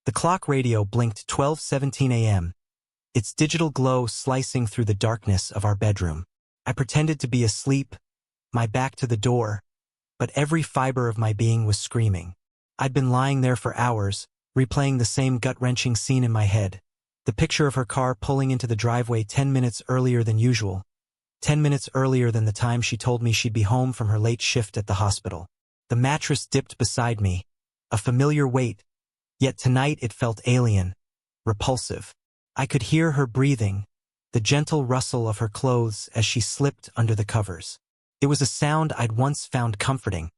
The clock radio blinked 12:17 a.m., its digital glow slicing through the darkness of our bedroom. I pretended to be asleep, my back to the door, but every fiber of my being was screaming. I'd been lying there for hours, replaying the same gut-wrenching scene in my head. The picture of her car pulling into the driveway 10 minutes earlier than usual. 10 minutes earlier than the time she told me she'd be home from her late shift at the hospital. The mattress dipped beside me, a familiar weight, yet tonight it felt alien, repulsive. I could hear her breathing, the gentle rustle of her clothes as she slipped under the covers. It was a sound I'd once found comforting,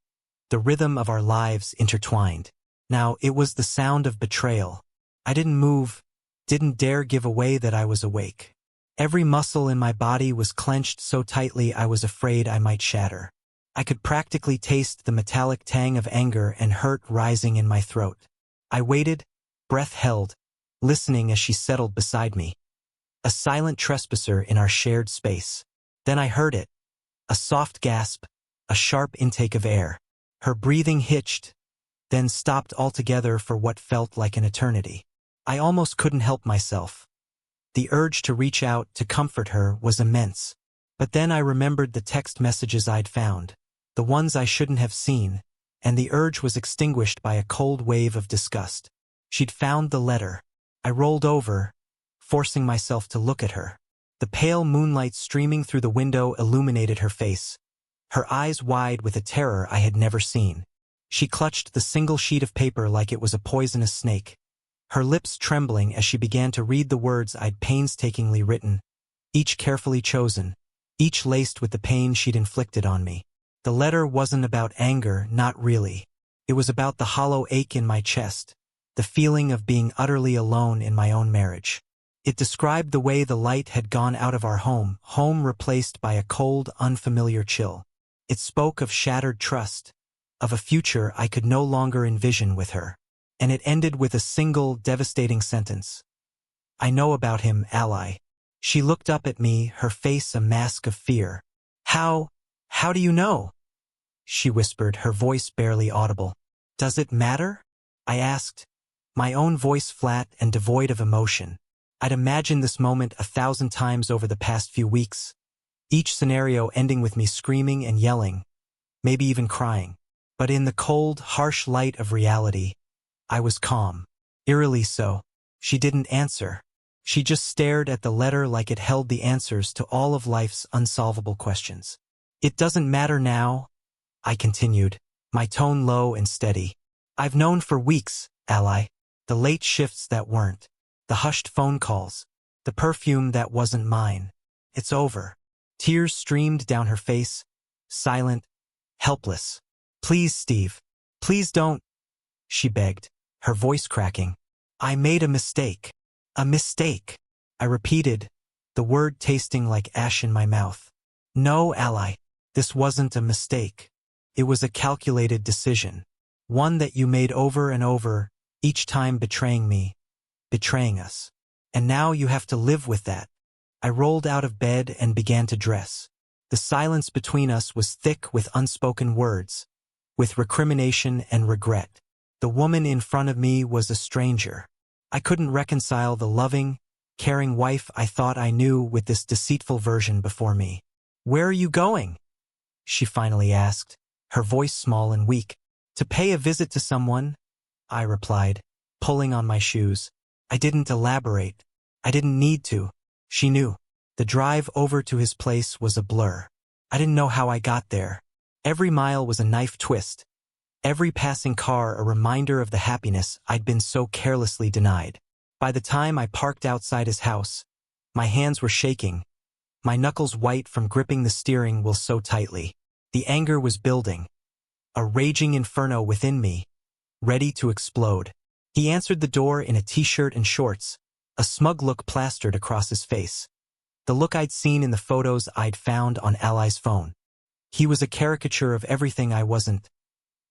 the rhythm of our lives intertwined. Now it was the sound of betrayal. I didn't move, didn't dare give away that I was awake. Every muscle in my body was clenched so tightly I was afraid I might shatter. I could practically taste the metallic tang of anger and hurt rising in my throat. I waited, breath held, listening as she settled beside me. A silent trespasser in our shared space. Then I heard it. A soft gasp, a sharp intake of air. Her breathing hitched, then stopped altogether for what felt like an eternity. I almost couldn't help myself. The urge to reach out to comfort her was immense. But then I remembered the text messages I'd found, the ones I shouldn't have seen, and the urge was extinguished by a cold wave of disgust. She'd found the letter. I rolled over, forcing myself to look at her. The pale moonlight streaming through the window illuminated her face, her eyes wide with a terror I had never seen. She clutched the single sheet of paper like it was a poisonous snake, her lips trembling as she began to read the words I'd painstakingly written, each carefully chosen, each laced with the pain she'd inflicted on me. The letter wasn't about anger, not really. It was about the hollow ache in my chest, the feeling of being utterly alone in my own marriage. It described the way the light had gone out of our home replaced by a cold, unfamiliar chill. It spoke of shattered trust, of a future I could no longer envision with her. And it ended with a single, devastating sentence. I know about him, ally. She looked up at me, her face a mask of fear. How do you know? She whispered, her voice barely audible. Does it matter? I asked, my own voice flat and devoid of emotion. I'd imagined this moment 1,000 times over the past few weeks, each scenario ending with me screaming and yelling, maybe even crying. But in the cold, harsh light of reality, I was calm, eerily so. She didn't answer. She just stared at the letter like it held the answers to all of life's unsolvable questions. It doesn't matter now, I continued, my tone low and steady. I've known for weeks, ally. The late shifts that weren't. The hushed phone calls. The perfume that wasn't mine. It's over. Tears streamed down her face, silent, helpless. Please, Steve. Please don't, she begged, her voice cracking. I made a mistake. A mistake. I repeated, the word tasting like ash in my mouth. No, ally. This wasn't a mistake. It was a calculated decision. One that you made over and over, each time betraying me, betraying us. And now you have to live with that. I rolled out of bed and began to dress. The silence between us was thick with unspoken words, with recrimination and regret. The woman in front of me was a stranger. I couldn't reconcile the loving, caring wife I thought I knew with this deceitful version before me. Where are you going? She finally asked, her voice small and weak. To pay a visit to someone, I replied, pulling on my shoes. I didn't elaborate. I didn't need to. She knew. The drive over to his place was a blur. I didn't know how I got there. Every mile was a knife twist. Every passing car a reminder of the happiness I'd been so carelessly denied. By the time I parked outside his house, my hands were shaking, my knuckles white from gripping the steering wheel so tightly. The anger was building, a raging inferno within me, ready to explode. He answered the door in a t-shirt and shorts, a smug look plastered across his face. The look I'd seen in the photos I'd found on Ally's phone. He was a caricature of everything I wasn't.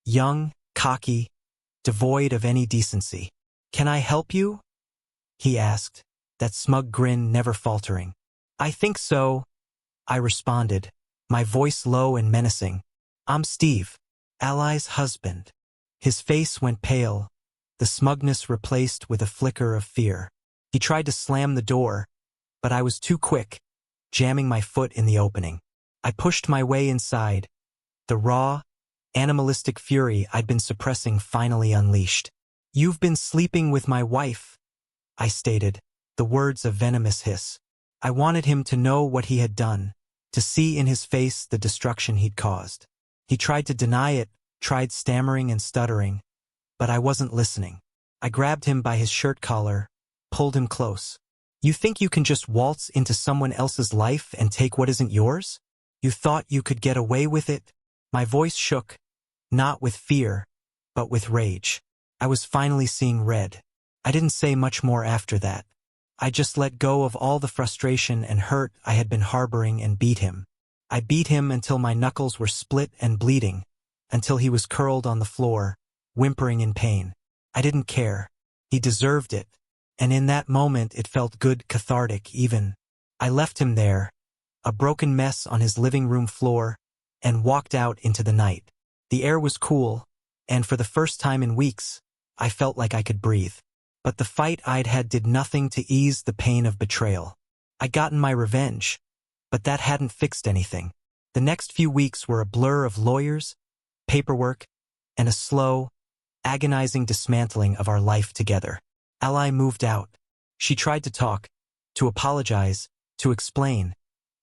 Young, cocky, devoid of any decency. Can I help you? He asked, that smug grin never faltering. I think so, I responded, my voice low and menacing. I'm Steve, Ally's husband. His face went pale, the the smugness replaced with a flicker of fear. He tried to slam the door, but I was too quick, jamming my foot in the opening. I pushed my way inside, the raw, animalistic fury I'd been suppressing finally unleashed. "You've been sleeping with my wife," I stated, the words a venomous hiss. I wanted him to know what he had done, to see in his face the destruction he'd caused. He tried to deny it, tried stammering and stuttering, but I wasn't listening. I grabbed him by his shirt collar, pulled him close. "You think you can just waltz into someone else's life and take what isn't yours? You thought you could get away with it?" My voice shook, not with fear, but with rage. I was finally seeing red. I didn't say much more after that. I just let go of all the frustration and hurt I had been harboring and beat him. I beat him until my knuckles were split and bleeding, until he was curled on the floor, whimpering in pain. I didn't care. He deserved it, and in that moment it felt good, cathartic even. I left him there, a broken mess on his living room floor, and walked out into the night. The air was cool, and for the first time in weeks, I felt like I could breathe. But the fight I'd had did nothing to ease the pain of betrayal. I'd gotten my revenge, but that hadn't fixed anything. The next few weeks were a blur of lawyers, paperwork, and a slow, agonizing dismantling of our life together. Ally moved out. She tried to talk, to apologize, to explain,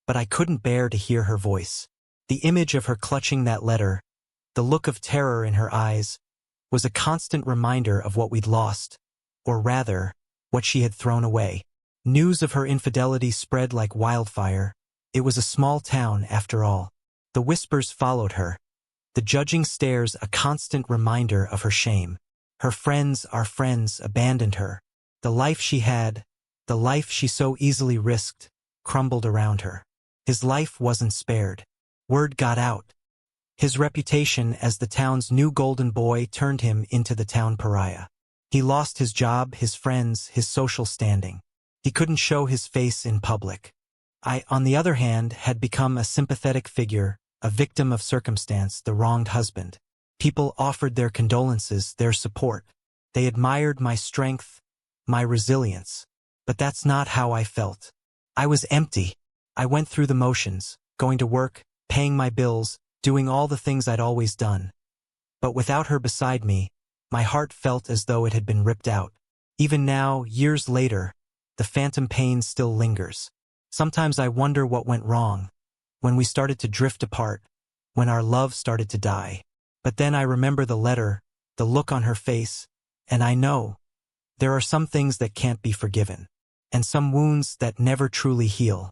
but I couldn't bear to hear her voice. The image of her clutching that letter, the look of terror in her eyes, was a constant reminder of what we'd lost, or rather, what she had thrown away. News of her infidelity spread like wildfire. It was a small town, after all. The whispers followed her, the judging stares a constant reminder of her shame. Her friends, our friends, abandoned her. The life she had, the life she so easily risked, crumbled around her. His life wasn't spared. Word got out. His reputation as the town's new golden boy turned him into the town pariah. He lost his job, his friends, his social standing. He couldn't show his face in public. I, on the other hand, had become a sympathetic figure, a victim of circumstance, the wronged husband. People offered their condolences, their support. They admired my strength, my resilience. But that's not how I felt. I was empty. I went through the motions, going to work, paying my bills, doing all the things I'd always done. But without her beside me, my heart felt as though it had been ripped out. Even now, years later, the phantom pain still lingers. Sometimes I wonder what went wrong, when we started to drift apart, when our love started to die. But then I remember the letter, the look on her face, and I know there are some things that can't be forgiven, and some wounds that never truly heal.